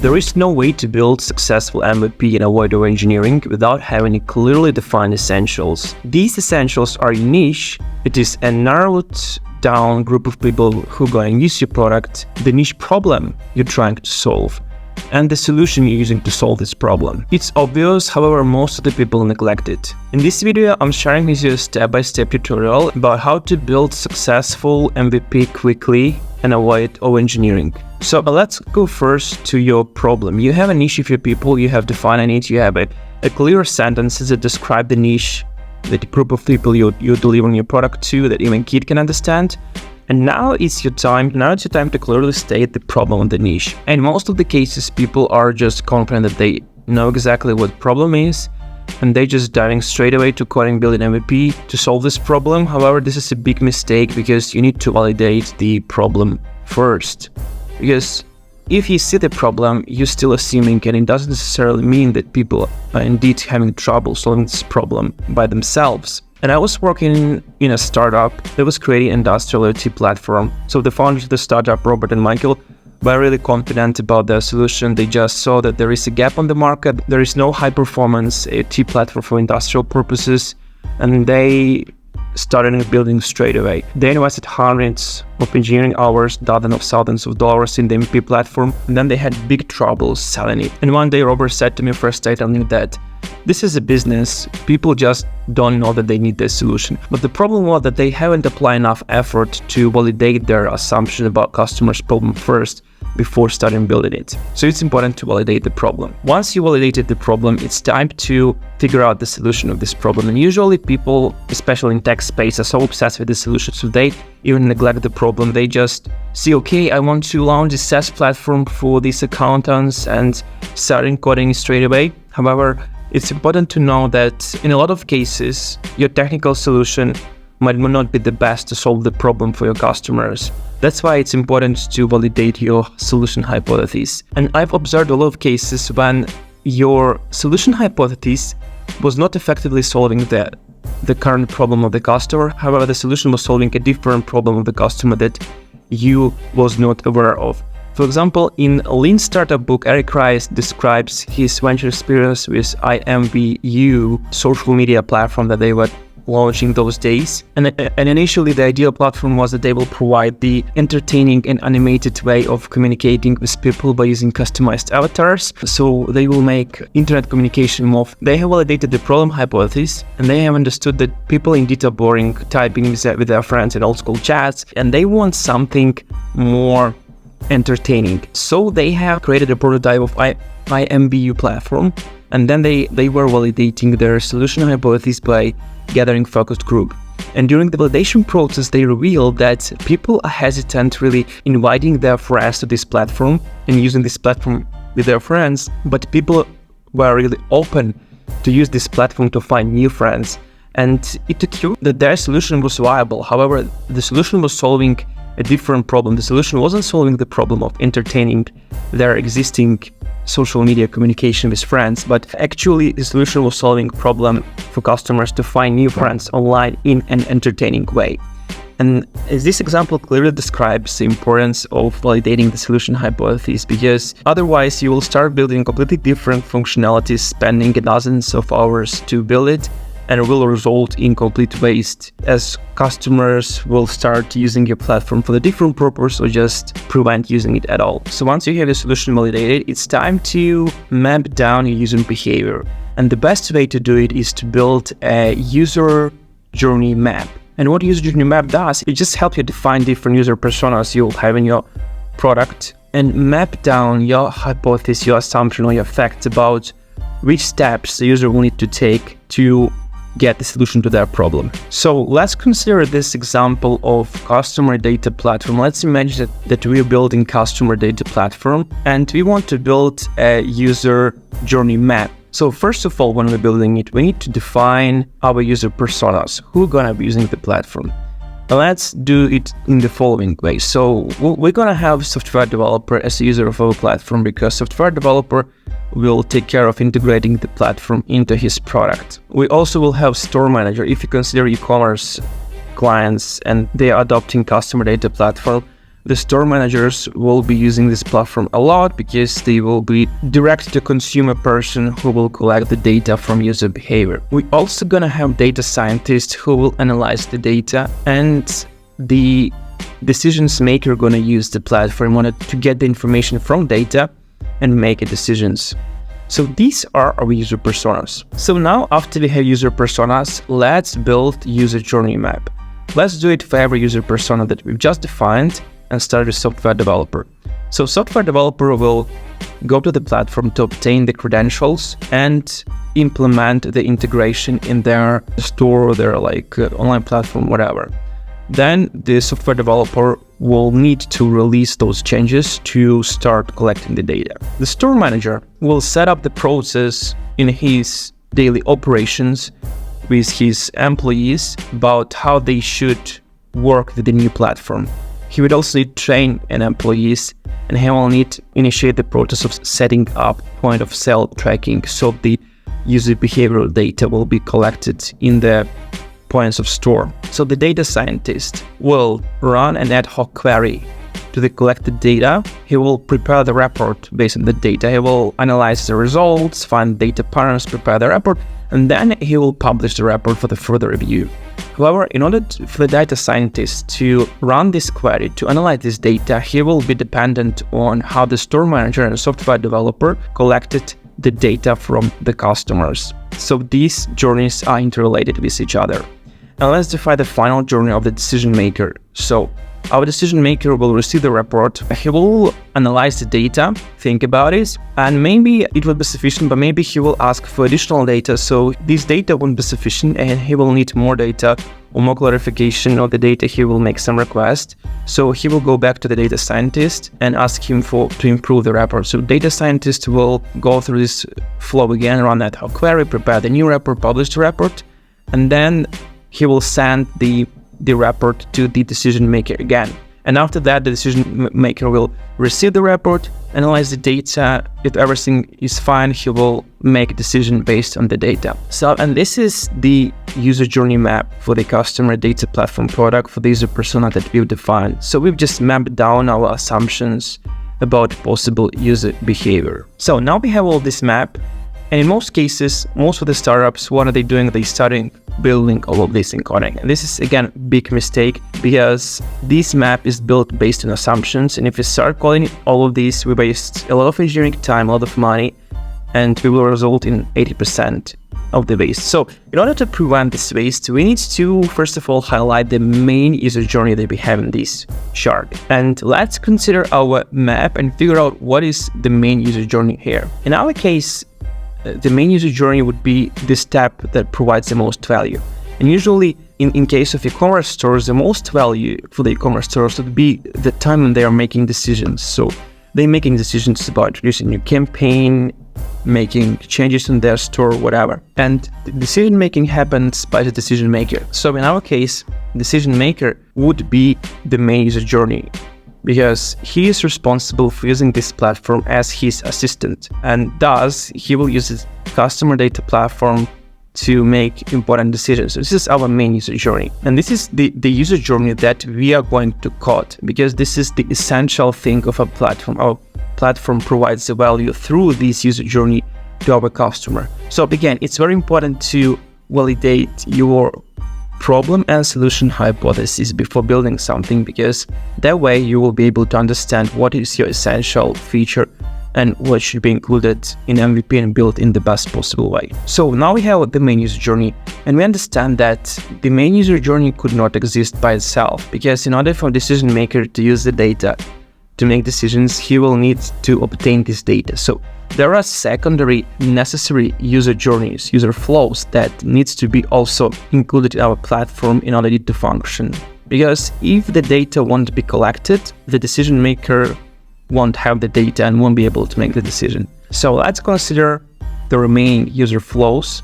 There is no way to build successful MVP and avoid overengineering without having clearly defined essentials. These essentials are niche. It is a narrowed down group of people who are going to use your product, the niche problem you're trying to solve, and the solution you're using to solve this problem. It's obvious, however, most of the people neglect it. In this video, I'm sharing with you a step-by-step tutorial about how to build successful MVP quickly and avoid overengineering. So let's go first to your problem. You have a niche of your people, you have defined a niche, you have a clear sentences that describe the niche, the group of people you're delivering your product to, that even kid can understand. And now it's your time to clearly state the problem of the niche. And most of the cases, people are just confident that they know exactly what the problem is, and they just diving straight away to coding, building MVP to solve this problem. However, this is a big mistake because you need to validate the problem first. Because if you see the problem, you're still assuming, and it doesn't necessarily mean that people are indeed having trouble solving this problem by themselves. And I was working in a startup that was creating an industrial IoT platform. So the founders of the startup, Robert and Michael, were really confident about their solution. They just saw that there is a gap on the market. There is no high-performance IoT platform for industrial purposes, and they started building straight away. They invested hundreds of engineering hours, dozens of thousands of dollars in the MVP platform, and then they had big trouble selling it. And one day Robert said to me, first I told him that this is a business, people just don't know that they need this solution. But the problem was that they haven't applied enough effort to validate their assumption about customers' problem first before starting building it. So it's important to validate the problem. Once you validated the problem, it's time to figure out the solution of this problem. And usually people, especially in tech space, are so obsessed with the solution, so they even neglect the problem. They just see, okay, I want to launch a SaaS platform for these accountants and starting coding straight away. However, it's important to know that in a lot of cases, your technical solution might not be the best to solve the problem for your customers. That's why it's important to validate your solution hypothesis. And I've observed a lot of cases when your solution hypothesis was not effectively solving the current problem of the customer. However, the solution was solving a different problem of the customer that you was not aware of. For example, in Lean Startup book, Eric Rice describes his venture experience with IMVU, social media platform that they were launching those days. And initially the ideal platform was that they will provide the entertaining and animated way of communicating with people by using customized avatars. So they will make internet communication more. They have validated the problem hypothesis, and they have understood that people indeed are boring typing with their friends in old school chats, and they want something more entertaining. So they have created a prototype of IMVU platform, and then they were validating their solution hypothesis by gathering focused group. And during the validation process, they revealed that people are hesitant really inviting their friends to this platform and using this platform with their friends, but people were really open to use this platform to find new friends. And it occurred that their solution was viable. However, the solution was solving a different problem. The solution wasn't solving the problem of entertaining their existing social media communication with friends, but actually the solution was solving a problem for customers to find new friends online in an entertaining way. And this example clearly describes the importance of validating the solution hypothesis, because otherwise you will start building completely different functionalities, spending dozens of hours to build it, and it will result in complete waste, as customers will start using your platform for a different purpose or just prevent using it at all. So once you have the solution validated, it's time to map down your user behavior. And the best way to do it is to build a user journey map. And what user journey map does, it just helps you define different user personas you'll have in your product and map down your hypothesis, your assumption, or your facts about which steps the user will need to take to get the solution to their problem. So let's consider this example of customer data platform. Let's imagine that we're building customer data platform and we want to build a user journey map. So first of all, when we're building it, we need to define our user personas, who are gonna be using the platform. Let's do it in the following way. So we're gonna have software developer as a user of our platform, because software developer will take care of integrating the platform into his product. We also will have store manager. If you consider e-commerce clients and they are adopting customer data platform, the store managers will be using this platform a lot because they will be direct to consumer person who will collect the data from user behavior. We're also gonna have data scientists who will analyze the data, and the decisions maker gonna use the platform to get the information from data and make decisions. So these are our user personas. So now after we have user personas, let's build user journey map. Let's do it for every user persona that we've just defined and start with software developer. So software developer will go to the platform to obtain the credentials and implement the integration in their store or their online platform, whatever. Then the software developer will need to release those changes to start collecting the data. The store manager will set up the process in his daily operations with his employees about how they should work with the new platform. He would also need to train an employees, and he will need to initiate the process of setting up point of sale tracking so the user behavioral data will be collected in the points of store. So the data scientist will run an ad hoc query to the collected data. He will prepare the report based on the data. He will analyze the results, find data patterns, prepare the report, and then he will publish the report for the further review. However, in order for the data scientist to run this query, to analyze this data, he will be dependent on how the store manager and software developer collected the data from the customers. So these journeys are interrelated with each other. Now let's define the final journey of the decision maker. So our decision maker will receive the report, he will analyze the data, think about it, and maybe it will be sufficient, but maybe he will ask for additional data. So this data won't be sufficient and he will need more data or more clarification of the data. He will make some request. So he will go back to the data scientist and ask him to improve the report. So data scientist will go through this flow again, run that query, prepare the new report, publish the report, and then he will send the report to the decision maker again. And after that, the decision maker will receive the report, analyze the data. If everything is fine, he will make a decision based on the data. So, and this is the user journey map for the customer data platform product for the user persona that we've defined. So we've just mapped down our assumptions about possible user behavior. So now we have all this map. And in most cases, most of the startups, what are they doing? They're starting building all of this in coding. And this is, again, a big mistake because this map is built based on assumptions. And if we start coding all of these, we waste a lot of engineering time, a lot of money, and we will result in 80% of the waste. So in order to prevent this waste, we need to, first of all, highlight the main user journey that we have in this chart. And let's consider our map and figure out what is the main user journey here. In our case, the main user journey would be the step that provides the most value. And usually, in case of e-commerce stores, the most value for the e-commerce stores would be the time when they are making decisions. So they're making decisions about introducing a new campaign, making changes in their store, whatever. And the decision making happens by the decision maker. So in our case, decision maker would be the main user journey, because he is responsible for using this platform as his assistant, and thus he will use his customer data platform to make important decisions. So this is our main user journey, and this is the user journey that we are going to code, because this is the essential thing of a platform. Our platform provides the value through this user journey to our customer. So again, it's very important to validate your problem and solution hypothesis before building something, because that way you will be able to understand what is your essential feature and what should be included in MVP and built in the best possible way. So now we have the main user journey, and we understand that the main user journey could not exist by itself, because in order for a decision maker to use the data to make decisions, he will need to obtain this data. So there are secondary necessary user journeys, user flows that needs to be also included in our platform in order to function. Because if the data won't be collected, the decision maker won't have the data and won't be able to make the decision. So let's consider the remaining user flows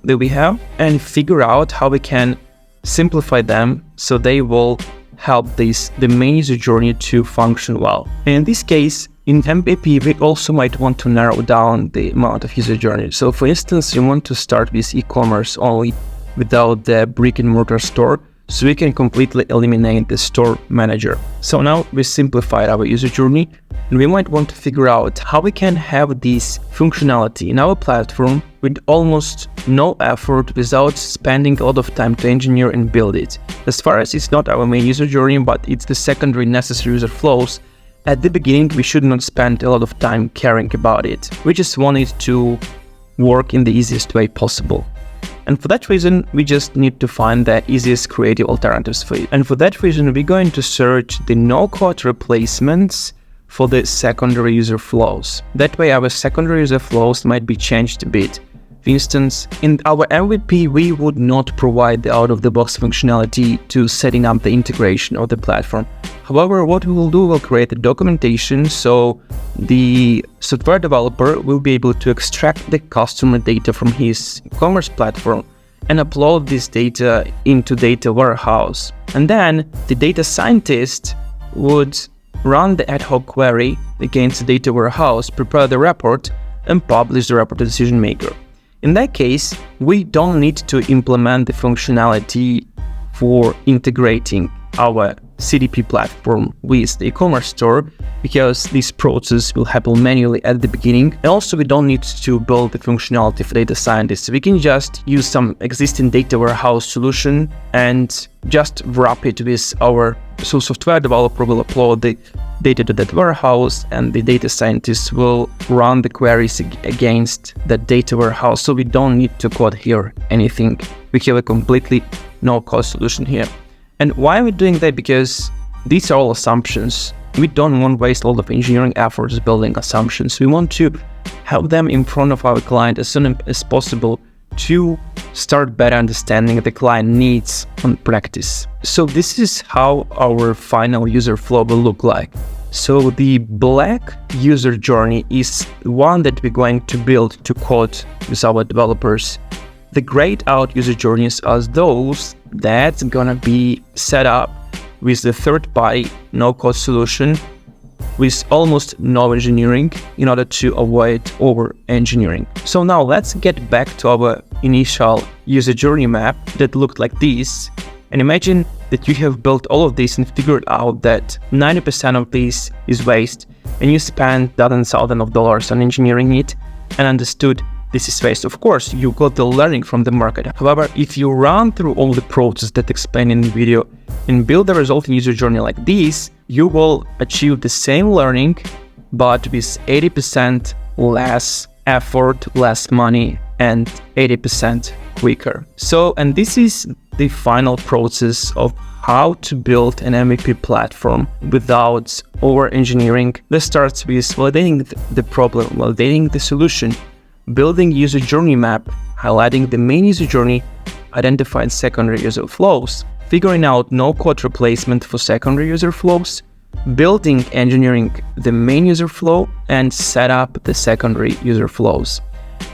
that we have and figure out how we can simplify them so they will help the main user journey to function well. And in this case, in MVP, we also might want to narrow down the amount of user journey. So for instance, you want to start with e-commerce only without the brick and mortar store. so we can completely eliminate the store manager. So now we simplified our user journey, and we might want to figure out how we can have this functionality in our platform with almost no effort without spending a lot of time to engineer and build it. As far as it's not our main user journey, but it's the secondary necessary user flows, at the beginning we should not spend a lot of time caring about it. We just want it to work in the easiest way possible. And for that reason, we just need to find the easiest creative alternatives for it. And for that reason, we're going to search the no-code replacements for the secondary user flows. That way, our secondary user flows might be changed a bit. For instance, in our MVP, we would not provide the out-of-the-box functionality to setting up the integration of the platform. However, what we will do, we'll create a documentation so the software developer will be able to extract the customer data from his e-commerce platform and upload this data into data warehouse. And then the data scientist would run the ad hoc query against the data warehouse, prepare the report, and publish the report to the decision maker. In that case, we don't need to implement the functionality for integrating our CDP platform with the e-commerce store, because this process will happen manually at the beginning. And also, we don't need to build the functionality for data scientists. We can just use some existing data warehouse solution and just wrap it with our software developer will upload the data to that warehouse, and the data scientists will run the queries against that data warehouse. So we don't need to code here anything. We have a completely no-code solution here. And why are we doing that? Because these are all assumptions. We don't want to waste a lot of engineering efforts building assumptions. We want to have them in front of our client as soon as possible to start better understanding the client needs on practice. So this is how our final user flow will look like. So the black user journey is one that we're going to build to code with our developers. The grayed out user journeys are those that's gonna be set up with the third-party no-code solution with almost no engineering in order to avoid over-engineering. So now let's get back to our initial user journey map that looked like this. And imagine that you have built all of this and figured out that 90% of this is waste, and you spent dozens of dollars on engineering it and understood this is waste. Of course, you got the learning from the market. However, if you run through all the process that explained in the video and build the resulting user journey like this, you will achieve the same learning, but with 80% less effort, less money, and 80% quicker. So, and this is the final process of how to build an MVP platform without over-engineering. This starts with validating the problem, validating the solution, building user journey map, highlighting the main user journey, identifying secondary user flows, figuring out no-code replacement for secondary user flows, building engineering the main user flow, and set up the secondary user flows.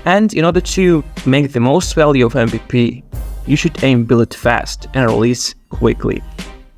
And in order to make the most value of MVP, you should aim build it fast and release quickly.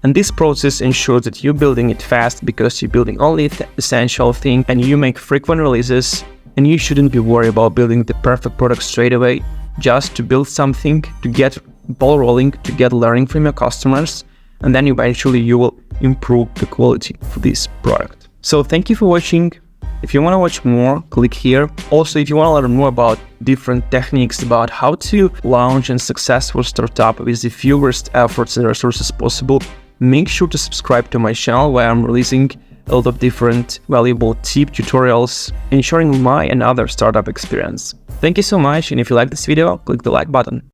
And this process ensures that you're building it fast because you're building only the essential thing, and you make frequent releases. And you shouldn't be worried about building the perfect product straight away, just to build something, to get ball rolling, to get learning from your customers, and then eventually you will improve the quality for this product. So thank you for watching. If you want to watch more, click here. Also, if you want to learn more about different techniques about how to launch a successful startup with the fewest efforts and resources possible, make sure to subscribe to my channel, where I'm releasing a lot of different valuable tip tutorials, ensuring my and other startup experience. Thank you so much, and if you like this video, click the like button.